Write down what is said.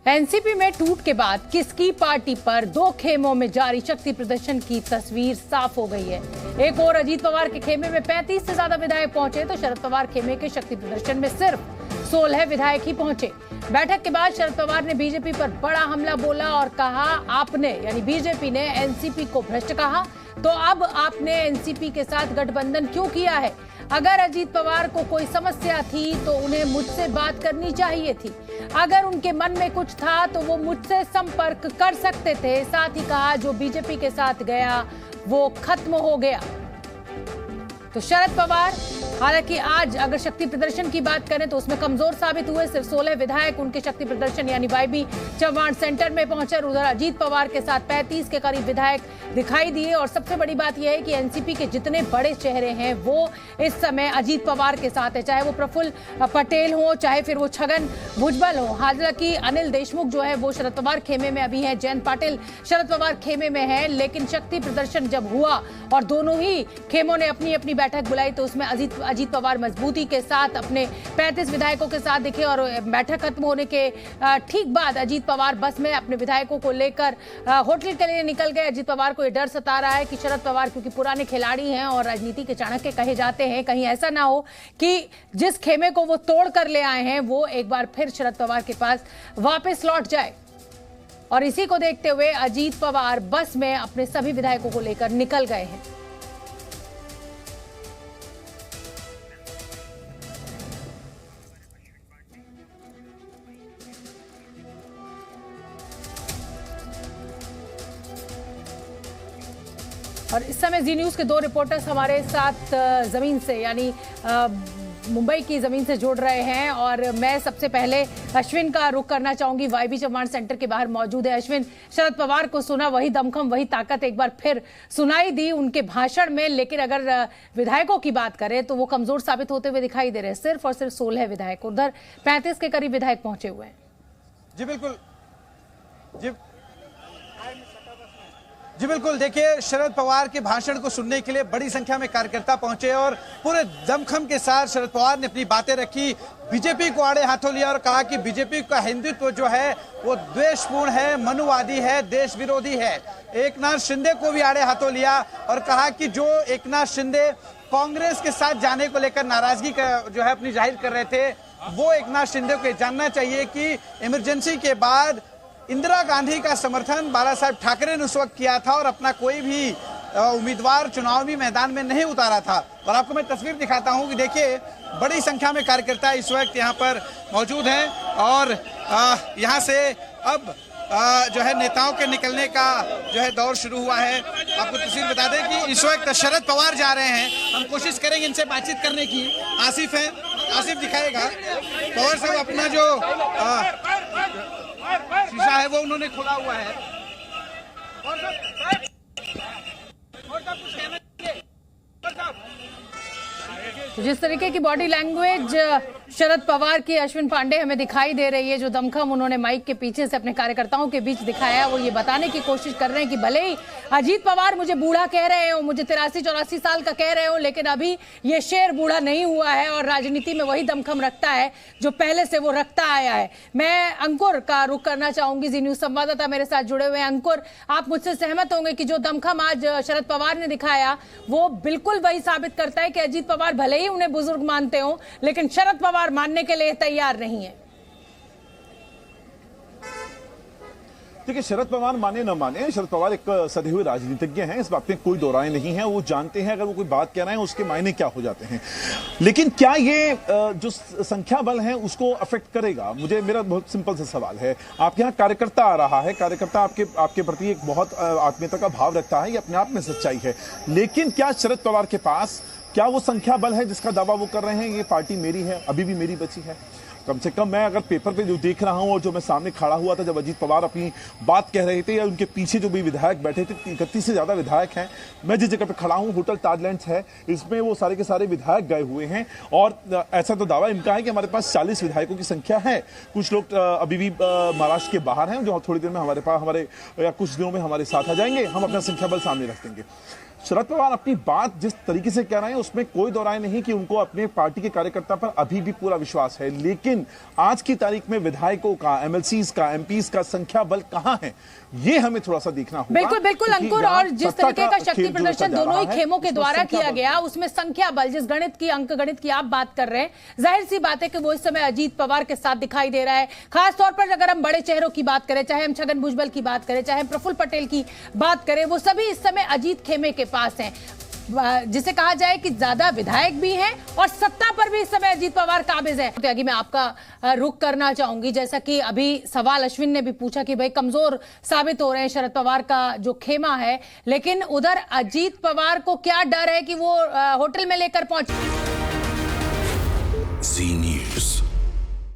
NCP में टूट के बाद किसकी पार्टी पर दो खेमों में जारी शक्ति प्रदर्शन की तस्वीर साफ हो गई है। एक और अजीत पवार के खेमे में 35 से ज्यादा विधायक पहुंचे तो शरद पवार खेमे के शक्ति प्रदर्शन में सिर्फ 16 विधायक ही पहुंचे। बैठक के बाद शरद पवार ने बीजेपी पर बड़ा हमला बोला और कहा, आपने यानी बीजेपी ने एनसीपी को भ्रष्ट कहा, तो अब आपने एनसीपी के साथ गठबंधन क्यों किया है? अगर अजीत पवार को कोई समस्या थी तो उन्हें मुझसे बात करनी चाहिए थी। अगर उनके मन में कुछ था तो वो मुझसे संपर्क कर सकते थे। साथ ही कहा, जो बीजेपी के साथ गया वो खत्म हो गया। तो शरद पवार हालांकि आज अगर शक्ति प्रदर्शन की बात करें तो उसमें कमजोर साबित हुए। सिर्फ 16 विधायक उनके शक्ति प्रदर्शन यानी वाईबी चव्हाण सेंटर में पहुंचे। उधर अजीत पवार के साथ 35 के करीब विधायक दिखाई दिए। और सबसे बड़ी बात यह है कि एनसीपी के जितने बड़े चेहरे हैं वो इस समय अजीत पवार के साथ है, चाहे वो प्रफुल्ल पटेल हो, चाहे फिर वो छगन भुजबल हो। हालांकि अनिल देशमुख जो है वो शरद पवार खेमे में अभी है, जयंत पाटिल शरद पवार खेमे में है। लेकिन शक्ति प्रदर्शन जब हुआ और दोनों ही खेमों ने अपनी अपनी बैठक बुलाई तो उसमें अजीत पवार मजबूती के साथ अपने 35 विधायकों के साथ दिखे। और बैठक खत्म होने के ठीक बाद अजीत पवार बस में अपने विधायकों को लेकर होटल के लिए निकल गए। अजीत पवार को यह डर सता रहा है कि शरद पवार क्योंकि पुराने खिलाड़ी हैं और राजनीति के चाणक्य कहे जाते हैं, कहीं ऐसा ना हो कि जिस खेमे को वो तोड़ कर ले आए हैं वो एक बार फिर शरद पवार के पास वापस लौट जाए। और इसी को देखते हुए अजीत पवार बस में अपने सभी विधायकों को लेकर निकल गए हैं। और इस समय जी न्यूज के दो रिपोर्टर्स हमारे साथ जमीन से यानी मुंबई की जमीन से जुड़ रहे हैं। और मैं सबसे पहले अश्विन का रुख करना चाहूंगी, वाईबी चव्हाण सेंटर के बाहर मौजूद है। अश्विन, शरद पवार को सुना, वही दमखम वही ताकत एक बार फिर सुनाई दी उनके भाषण में। लेकिन अगर विधायकों की बात करें तो वो कमजोर साबित होते हुए दिखाई दे रहे हैं। सिर्फ और सिर्फ 16 विधायक, उधर 35 के करीब विधायक पहुंचे हुए हैं। जी बिल्कुल, जी बिल्कुल। देखिए, शरद पवार के भाषण को सुनने के लिए बड़ी संख्या में कार्यकर्ता पहुंचे और पूरे दमखम के साथ शरद पवार ने अपनी बातें रखी, बीजेपी को आड़े हाथों लिया और कहा कि बीजेपी का हिंदुत्व जो है वो द्वेषपूर्ण है, मनुवादी है, देश विरोधी है। एकनाथ शिंदे को भी आड़े हाथों लिया और कहा कि जो एकनाथ शिंदे कांग्रेस के साथ जाने को लेकर नाराजगी जो है अपनी जाहिर कर रहे थे, वो एकनाथ शिंदे को जानना चाहिए कि इमरजेंसी के बाद इंदिरा गांधी का समर्थन बाला साहब ठाकरे ने उस वक्त किया था और अपना कोई भी उम्मीदवार चुनावी मैदान में नहीं उतारा था। और आपको मैं तस्वीर दिखाता हूं कि देखिए, बड़ी संख्या में कार्यकर्ता इस वक्त यहां पर मौजूद हैं और यहां से अब जो है नेताओं के निकलने का जो है दौर शुरू हुआ है। आपको तस्वीर बता दें कि इस वक्त शरद पवार जा रहे हैं। हम कोशिश करेंगे इनसे बातचीत करने की। आसिफ है, आसिफ दिखाएगा। पवार साहब अपना जो शीशा है वो उन्होंने खोला हुआ है। तो जिस तरीके की बॉडी लैंग्वेज शरद पवार की अश्विन पांडे हमें दिखाई दे रही है, जो दमखम उन्होंने माइक के पीछे से अपने कार्यकर्ताओं के बीच दिखाया, वो ये बताने की कोशिश कर रहे हैं कि भले ही अजीत पवार मुझे बूढ़ा कह रहे हो, मुझे 83-84 साल का कह रहे हो, लेकिन अभी ये शेर बूढ़ा नहीं हुआ है और राजनीति में वही दमखम रखता है जो पहले से वो रखता आया है। मैं अंकुर का रुख करना चाहूंगी, जी न्यूज संवाददाता मेरे साथ जुड़े हुए हैं। अंकुर, आप मुझसे सहमत होंगे कि जो दमखम आज शरद पवार ने दिखाया वो बिल्कुल वही साबित करता है कि अजीत पवार भले ही उन्हें बुजुर्ग मानते हो लेकिन शरद पवार मानने के लिए तैयार नहीं है। देखिए, शरद पवार माने न माने, शरद पवार एक सधे हुए राजनीतिज्ञ हैं, इस बात में कोई दो राय नहीं है। वो जानते हैं अगर वो कोई बात कह रहे हैं उसके मायने क्या हो जाते हैं। लेकिन क्या ये जो संख्या बल है उसको अफेक्ट करेगा? मेरा बहुत सिंपल सा सवाल है। आपके यहाँ कार्यकर्ता आ रहा है, कार्यकर्ता आपके प्रति एक बहुत आत्मीयता का भाव रखता है, ये अपने आप में सच्चाई है। लेकिन क्या शरद पवार के पास क्या वो संख्या बल है जिसका दावा वो कर रहे हैं ये पार्टी मेरी है, अभी भी मेरी बची है? कम से कम मैं अगर पेपर पे जो देख रहा हूं और जो मैं सामने खड़ा हुआ था जब अजीत पवार अपनी बात कह रहे थे या उनके पीछे जो भी विधायक बैठे थे, 31 से ज्यादा विधायक हैं। मैं जिस जगह पे खड़ा हूं होटल ताजलैंड्स है, इसमें वो सारे के सारे विधायक गए हुए हैं और ऐसा तो दावा इनका है कि हमारे पास 40 विधायकों की संख्या है। कुछ लोग अभी भी महाराष्ट्र के बाहर हैं जो थोड़ी देर में हमारे पास या कुछ दिनों में हमारे साथ आ जाएंगे। हम अपना संख्या बल सामने रख देंगे। शरद पवार अपनी बात जिस तरीके से कह रहे हैं उसमें कोई दो राय नहीं कि उनको अपने पार्टी के कार्यकर्ता पर अभी भी पूरा विश्वास है, लेकिन आज की तारीख में विधायकों का, एमएलसीज का, एमपीज का संख्या बल कहां है, ये हमें थोड़ा सा देखना होगा। बिल्कुल बिल्कुल अंकुर, और जिस तरीके का शक्ति प्रदर्शन दोनों ही खेमों के द्वारा किया गया, उसमें संख्या बल, जिस गणित की, अंक गणित की आप बात कर रहे हैं, जाहिर सी बात है कि वो इस समय अजीत पवार के साथ दिखाई दे रहा है। खास तौर पर अगर हम बड़े चेहरों की बात करें, चाहे हम छगन भुजबल की बात करें, चाहे हम प्रफुल्ल पटेल की बात करें, वो सभी इस समय अजीत खेमे के पास हैं, जिसे कहा जाए कि ज्यादा विधायक भी हैं और सत्ता पर भी इस समय अजीत पवार काबिज है। त्यागी, मैं आपका रुख करना चाहूंगी, जैसा कि अभी सवाल अश्विन ने भी पूछा कि भाई कमजोर साबित हो रहे हैं शरद पवार का जो खेमा है, लेकिन उधर अजीत पवार को क्या डर है कि वो होटल में लेकर पहुंचे।